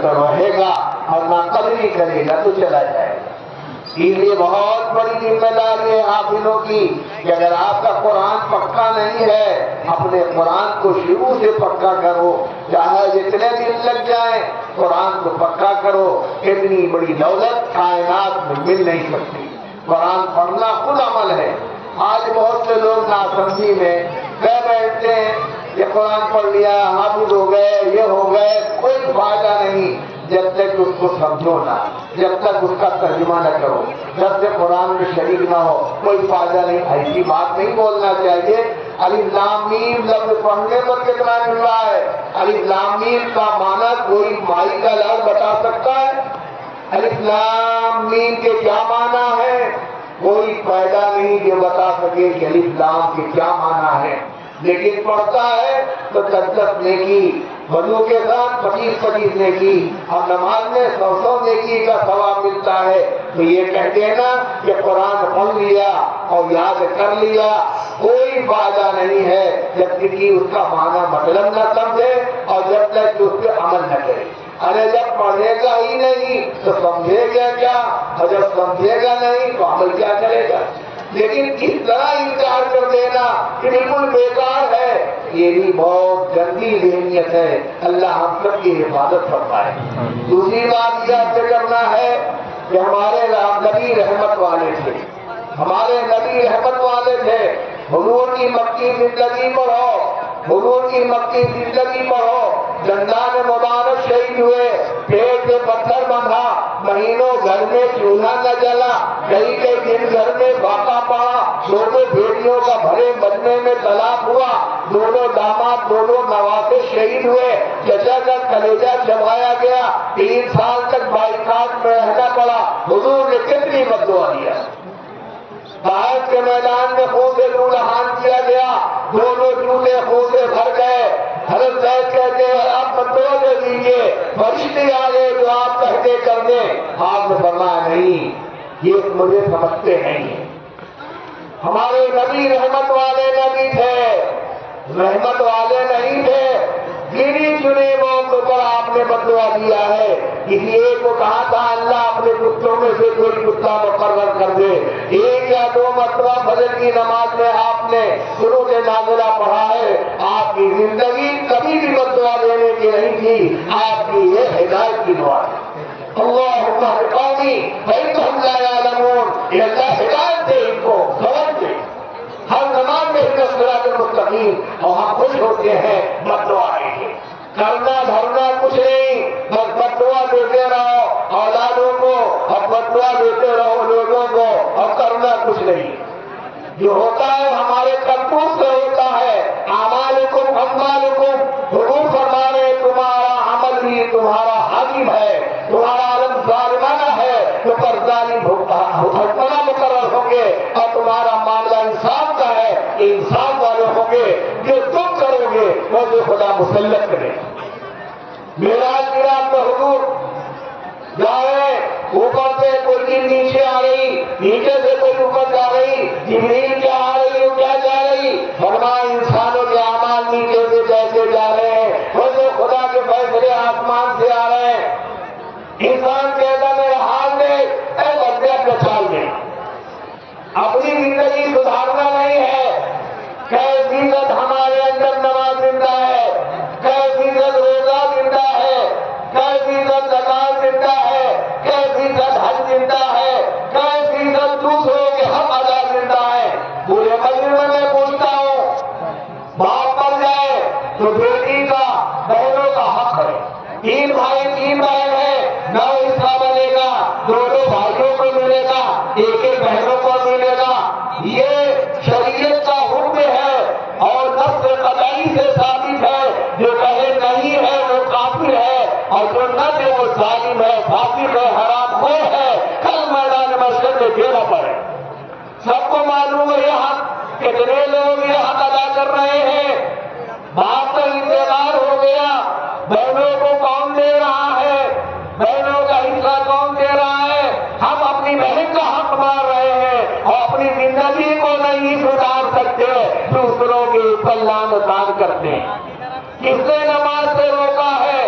تو رہے گا اور ناقدری کرے گا تو چلا جائے گا۔ اس لیے بہت بڑی ذمہ داری ہے حافظوں کی کہ اگر آپ کا قرآن پکا نہیں ہے، اپنے قرآن کو شروع سے پکا کرو، چاہے جتنے دن لگ جائیں، قرآن کو پکا کرو۔ اتنی بڑی دولت کائنات میں مل نہیں سکتی۔ قرآن پڑھنا خود عمل ہے۔ آج بہت سے لوگ ناسمجھی میں کہہ بیٹھتے ہیں یہ قرآن پڑھ لیا، حافظ ہو گئے، یہ ہو گئے، کوئی فائدہ نہیں جب تک اس کو سمجھو نہ، جب تک اس کا ترجمہ نہ کرو، جب تک قرآن میں شریک نہ ہو، کوئی فائدہ نہیں۔ ایسی بات نہیں بولنا چاہیے۔ الف لام میم لفظ پڑھنے پر کتنا مل رہا ہے؟ الف لام میم کا معنی کوئی مائی کا لفظ بتا سکتا ہے؟ الف لام میم کے کیا معنی ہے؟ کوئی فائدہ نہیں جو بتا سکے کہ الف لام کے کیا معنی ہے۔ لیکن پڑھتا ہے تو 10 نیکی، وضو کے ساتھ 25 نیکی، اور نماز میں 100 نیکی کا ثواب ملتا ہے۔ تو یہ کہتے ہیں نا کہ قرآن پڑھ لیا اور یاد کر لیا، کوئی فائدہ نہیں ہے جب تک کہ اس کا معنی مطلب نہ سمجھے اور جب تک کہ اس پہ عمل نہ کرے۔ ارے جب پڑھے گا ہی نہیں تو سمجھے گا کیا، اور جب سمجھے گا نہیں تو عمل کیا کرے گا؟ لیکن اس طرح انکار کر دینا کہ بالکل بیکار ہے، یہ بھی بہت گندی ذہنیت ہے۔ اللہ ہم سب کی حفاظت فرمائے۔ دوسری بات یہ کرنا ہے کہ ہمارے نبی رحمت والے تھے، ہمارے نبی رحمت والے تھے۔ حضور کی مکی زندگی پڑھو، حضور کی مکی زندگی پڑھو۔ دندان مبارک شہید ہوئے، پیٹ میں پتھر بندھا، مہینوں گھر میں چولہا نہ جلا، کئی دن گھر میں فاقہ پڑا، دونوں بیٹیوں کا بھرے بننے میں طلاق ہوا، دونوں داماد دونوں نواسے شہید ہوئے، چچا کا کلیجہ چبایا گیا، 3 سال تک بائیکاٹ میں رہنا پڑا۔ حضور نے کتنی بد دعا دیا، باہر کے میدان میں خون سے لہان کیا گیا، دونوں جوتے خون سے بھر گئے۔ حضرت زید کہتے ہیں آپ بدعا دے دیجیے، فرشتے آ گئے جو آپ کہتے کر دیں۔ آپ نے فرمایا نہیں، یہ مجھے سمجھتے نہیں۔ ہمارے نبی رحمت والے نبی تھے، رحمت والے نہیں تھے۔ گنی چنے موقع پر آپ نے بدعا دیا ہے۔ کسی ایک کو کہا تھا اللہ اپنے کتوں میں سے کوئی کتا مقرر کر دے۔ 1 یا 2 مرتبہ فجر کی نماز میں آپ نے سورۃ نازلہ پڑھا ہے۔ آپ کی زندگی کبھی بھی بدعا دینے کی نہیں تھی، آپ کی یہ ہدایت کی دعا ہے۔ اللہم اہد قومی فإنہم لا یعلمون، یہ اللہ ہدایت دے، ان کو سمجھ دے۔ ہر زمان میں اہدنا الصراط المستقیم، اور ہم خوش ہوتے ہیں بدعا ہے، کرنا دھرنا کچھ نہیں، بس بدعا دیتے رہو اولادوں کو اور بدعا دیتے رہو لوگوں کو، اور کرنا کچھ نہیں۔ جو ہوتا ہے ہمارے کرتوت سے ہوتا ہے۔ اعمالکم اموالکم، حضور فرما رہے تمہارا عمل بھی تمہارا حاکم ہے، تمہارا عالم ظالمانہ ہے تو قرضداری حکمراں مقرر ہوں گے، اور تمہارا معاملہ انصاف کا ہے، انصاف والے ہوں گے۔ جو تم کرو گے وہ جو خدا مسلط کرے۔ معراج کی رات میں حضور جائے، اوپر سے کوئی چیز نیچے آ رہی، نیچے سے کوئی اوپر جا رہی، جبریل کیا آ رہی ہو کیا جا رہی؟ فرمایا انسانوں کے اعمال نیچے سے جیسے جا رہے ہیں ویسے خدا کے فیصلے آسمان سے آ رہے ہیں۔ انسان کہتا میرا حال دے، اے بندے اپنے چال دے، اپنی زندگی سدھارنا نہیں ہے۔ کئی فیصد ہمارے اندر نماز زندہ ہے، کئی فیصد روزہ زندہ ہے، کئی فیصد زکات زندہ ہے، کئی فیصد حج زندہ ہے، کئی فیصد دوسروں کے حق ادا زندہ ہے۔ پورے مجمع میں پوچھتا ہوں، باپ مر جائے تو بیٹی کا بہنوں کا حق ہے، 3 بھائی 3 بہن ہے، 9 حصہ بنے گا، 2 بھائیوں کو ملے گا، 1 بہنوں کو ملے گا۔ یہ شریعت کا حکم ہے اور نص قطعی سے ثابت ہے۔ جو کہے نہیں ہے وہ کافر ہے، اور جو نہ دے وہ ظالم ہے، فاسق ہے، حرام خور ہے، کل میدان محشر میں دینا پڑے۔ سب کو معلوم ہے یہ حق، کتنے لوگ یہ حق ادا کر رہے ہیں۔ باپ کا انتقال ہو گیا، بہنوں کو کون دے رہا ہے؟ بہنوں کا حصہ کون دے رہا ہے؟ ہم اپنی بہن کا حق مار رہے ہیں اور اپنی زندگی کو نہیں سدھار سکتے، دوسروں کے اوپر لعن طعن کرتے ہیں۔ کس نے نماز سے روکا ہے؟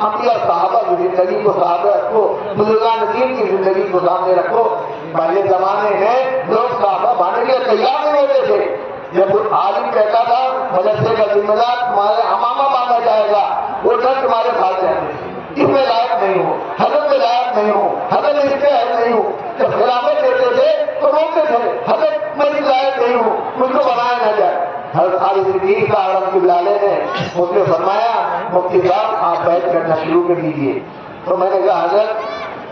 انبیاء صحابہ کی زندگی کو سامنے رکھو، بزرگان دین کی زندگی کو سامنے رکھو۔ پہلے زمانے میں لوگ صحابہ بننے کے لیے تیار نہیں ہوتے تھے۔ جب عالم کہتا تھا مدرسے کا ذمہ دار تمہارے امامہ مانا جائے گا، وہ ڈر تمہارے بھاگ جاتے تھے، اس میں لائق نہیں ہو، حضرت میں لائق نہیں ہو، حضرت اس کے اہل نہیں ہو۔ جب خلافت دیتے تھے تو روکتے تھے، حضرت میں اس لائق نہیں ہوں، مجھ کو بنایا نہ جائے۔ حضرت خالد صدیق رحمۃ اللہ علیہ نے اس نے فرمایا مفتی صاحب آپ بیعت کرنا شروع کر دیجیے۔ تو میں نے کہا حضرت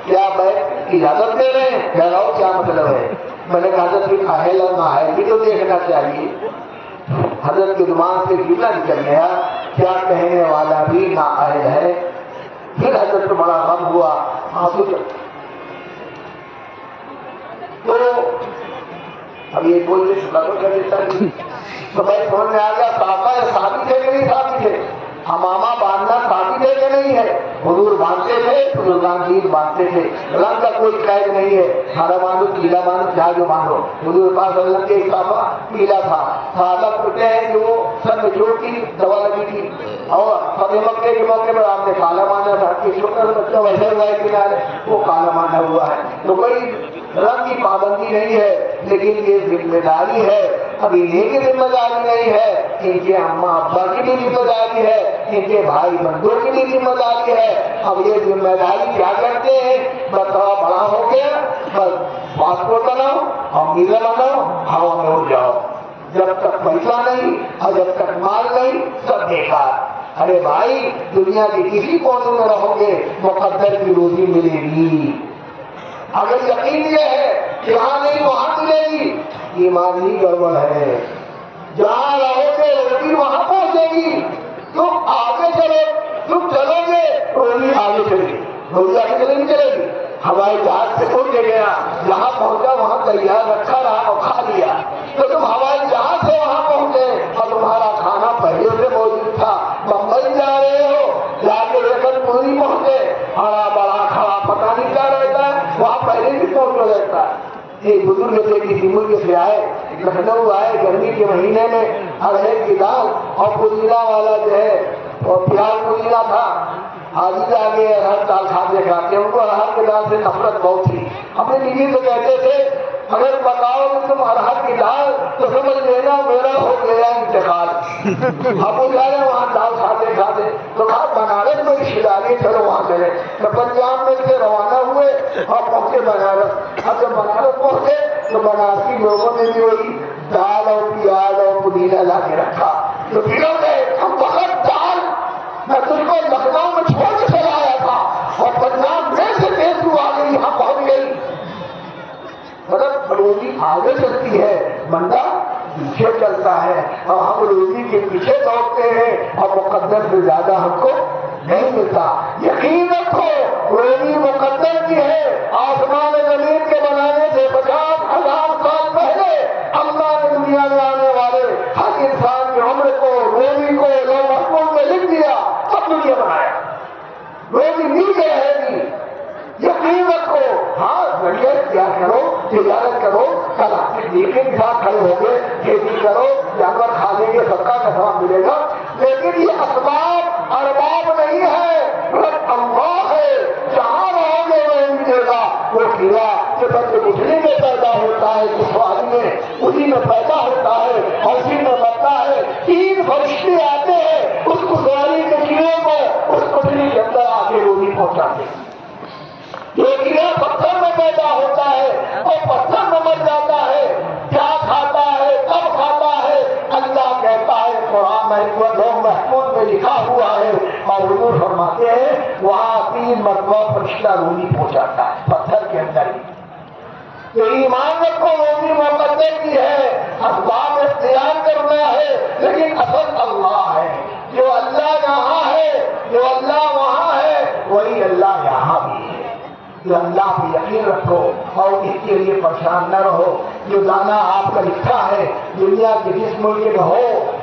کیا بیعت کی اجازت دے رہے ہیں؟ کہہ رہا ہوں کیا مطلب ہے؟ میں نے کہا حضرت کی اہل اور نااہل بھی تو دیکھنا چاہیے۔ حضرت کی زبان سے جملہ نکل گیا کیا کہنے والا بھی نااہل ہے؟ پھر حضرت کو بڑا غم ہوا، آنسو تو اب یہ بولنے سے کر دیتا نہیں تو میں سمجھ میں آ گیا صحابہ صحابی تھے کہ نہیں صحابی تھے؟ امامہ باندھنا صحابی تھے کہ نہیں ہے؟ حضور باندھتے تھے، بزرگان دین باندھتے تھے، رنگ کا کوئی قید نہیں ہے، ہرا باندھو پیلا باندھو کیا جو باندھو۔ حضور پاک صلی اللہ علیہ وسلم کے صحابہ پیلا تھا، صحابہ کہتے ہیں کہ وہ سر میں چوٹ کی دوا لگی تھی، اور فتح مکے کے موقع پر آپ نے کالا باندھا تھا کہ چھوٹا سا بچہ ویسے ہوا ہے کنارے وہ کالا باندھا ہوا ہے۔ تو کوئی رنگ کی پابندی نہیں ہے، لیکن یہ ذمہ داری ہے، ابھی یہ کی ذمہ داری نہیں ہے، ان کے اماں ابا کی بھی ذمہ داری ہے، ان کے بھائی بندوں کی بھی ذمہ داری ہے۔ اب یہ ذمہ داری کیا کرتے ہیں؟ بتاؤ بڑا ہو گیا بس پاسپورٹ بناؤ اور ویزا بناؤ، ہوا میں اڑ جاؤ، جب تک پیسہ نہیں اور جب تک مال نہیں سب بیکار۔ ارے بھائی دنیا کے کسی کونے میں رہو گے مقدر کی روزی ملے گی۔ اگر یقین یہ ہے کہ یہاں نہیں وہاں ملے گی، ایمان ہی گڑبڑ ہے۔ جہاں رہو گے روزی وہاں پہنچے گی، تم آگے چلو، تم چلو گے روزی آگے چلے گی، روزی آگے چلے نہیں چلے گی۔ ہوائی جہاز سے اڑ کے گیا، جہاں پہنچا وہاں تیار رکھا رہا اور کھا لیا، تو تم ہوائی جہاز سے وہاں پہنچے اور تمہارا کھانا پہلے سے موجود تھا۔ بمبئی جا رہے ہو، جا کے لے کر پوری پہنچے، ہرا بڑا کھڑا پتہ نہیں کیا رہتا ہے، وہاں پہلے بھی پہنچ رہتا ہے۔ ایک بزرگ تھے کسی ملک سے آئے، لکھنؤ آئے گرمی کے مہینے میں، ارہر کی دال اور پودینہ والا جو ہے اور پیاز پودینہ تھا، حاجی آگے ارہر دال کھاتے کھاتے ان کو ارہر کی دال سے نفرت بہت تھی۔ اپنی بیوی سے کہتے تھے اگر پکاؤ گے تم ارہر کی دال تو سمجھ لینا میرا ہو گیا انتقال۔ اب وہ جا رہے وہاں دال کھاتے کھاتے تو کہا بنارس میں کھلا لیے، چلو وہاں چلے۔ تو پنجاب میں سے روانہ ہوئے اور پہنچے بنارس۔ اب جب بنارس پہنچے تو بنارسی لوگوں نے بھی وہی دال اور پیاز اور پودینہ لا کے رکھا، تو دنوں میں ہم بہت دال میں تجھ کو لکھنؤ میں چھوڑ کے چلا آیا تھا اور پنجاب میں سے تیز تو آ گئی، یہاں پہنچ گئی۔ مطلب روزی آگے چلتی ہے، بندہ پیچھے چلتا ہے، اور ہم روزی کے پیچھے دوڑتے ہیں اور مقدر سے زیادہ ہم کو نہیں ملتا۔ یقین رکھو روزی مقدر کی ہے۔ آسمان زمین کے بنانے سے 50,000 سال پہلے اللہ نے دنیا میں آنے والے ہر انسان کی عمر کو روزی کو لوح محفوظ میں لکھ دیا، سب دنیا بنایا، روزی نیچے رہے گی۔ یقین رکھو، ہاں ذریعہ کیا کرو، تجارت کرو، کل نیکی کے ساتھ کھڑے ہو گے، کھیتی کرو، جانور کھا لیں گے، صدقہ کا ثواب ملے گا، لیکن یہ اسباب ارباب نہیں ہے، رب اللہ ہے۔ جہاں رہو گے وہ ملے گا۔ وہ کیڑا جو بچے مسلم میں پیدا ہوتا ہے کشواری میں، اسی میں پیدا ہوتا ہے اور اسی میں مرتا ہے۔ 3 فرشتے آتے ہیں اس کشواری کے کیڑے کو اس کٹری کے اندر آگے روزی پہنچاتے ہیں۔ یہ کیڑا پتھر میں پیدا ہوتا ہے اور پتھر میں مر جاتا ہے۔ کیا کھاتا ہے، کب کھاتا ہے، اللہ کہتا ہے قرآن میں لوح محفوظ میں لکھا ہوا ہے، اور حضور فرماتے ہیں وہاں 3 مرتبہ فرشتہ روزی پہنچاتا ہے پتھر کے اندر ہی۔ تو ایمان رکھو روزی مقدر کی ہے، اسباب اختیار کرنا ہے، لیکن اصل اللہ ہے۔ جو اللہ یہاں ہے، جو اللہ وہاں ہے، وہی اللہ یہاں بھی ہے۔ جو اللہ پہ یقین رکھو اور اس کے لیے پریشان نہ رہو۔ جو دانا آپ کا لکھا ہے دنیا کے جس ملک میں ہو